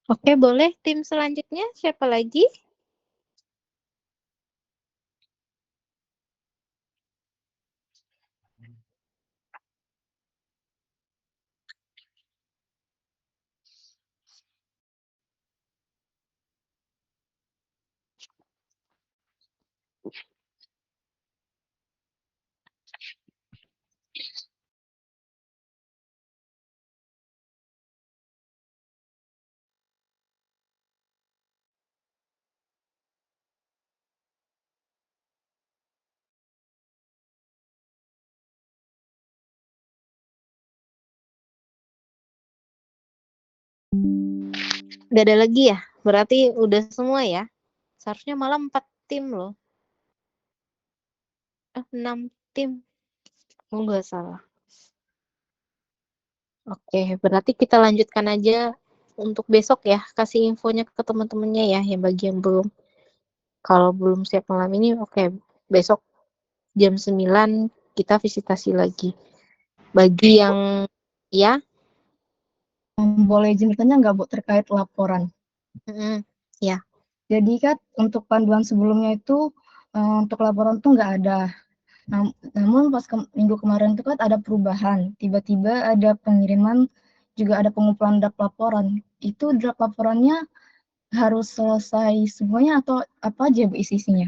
Oke, boleh tim selanjutnya siapa lagi? Gak ada lagi ya? Berarti udah semua ya? Seharusnya malah 4 tim loh. 6 tim. Oh, nggak salah. Oke, berarti kita lanjutkan aja untuk besok ya. Kasih infonya ke teman-temannya ya, yang bagi yang belum. Kalau belum siap malam ini, oke. Besok jam 9 kita visitasi lagi. Bagi yang ya, Boleh izin bertanya nggak Bu terkait laporan? ya. Jadi kan untuk panduan sebelumnya itu untuk laporan tuh nggak ada. Namun pas minggu kemarin itu kan ada perubahan. Tiba-tiba ada pengiriman, juga ada pengumpulan draft laporan. Itu draft laporannya harus selesai semuanya atau apa aja Bu isinya?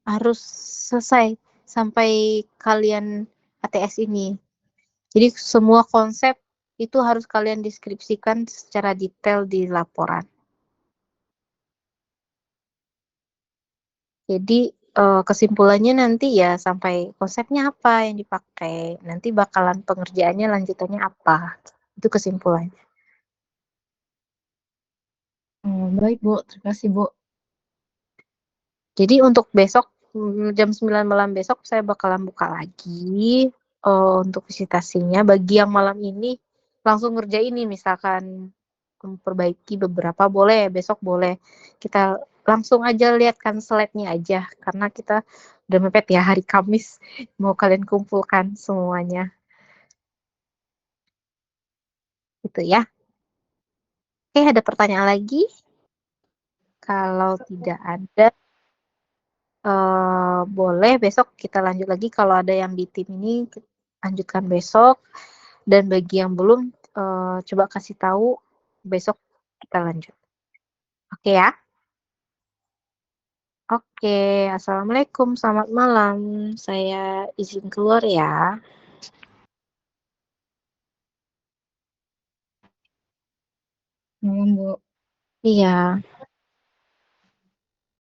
Harus selesai sampai kalian ATS ini. Jadi semua konsep itu harus kalian deskripsikan secara detail di laporan. Jadi kesimpulannya nanti ya sampai konsepnya apa yang dipakai, nanti bakalan pengerjaannya lanjutannya apa. Itu kesimpulannya. Baik Bu, terima kasih Bu. Jadi untuk besok jam 9 malam besok saya bakalan buka lagi untuk visitasinya. Bagi yang malam ini langsung ngerjain nih, misalkan memperbaiki beberapa boleh, besok boleh. Kita langsung aja lihatkan slide-nya aja karena kita udah mepet ya hari Kamis, mau kalian kumpulkan semuanya. Gitu ya. Oke, ada pertanyaan lagi? Kalau tidak ada, boleh besok kita lanjut lagi. Kalau ada yang di tim ini, lanjutkan besok. Dan bagi yang belum, coba kasih tahu, besok kita lanjut. Oke ya? Oke, Assalamualaikum, selamat malam. Saya izin keluar ya. Malam Bu. Iya.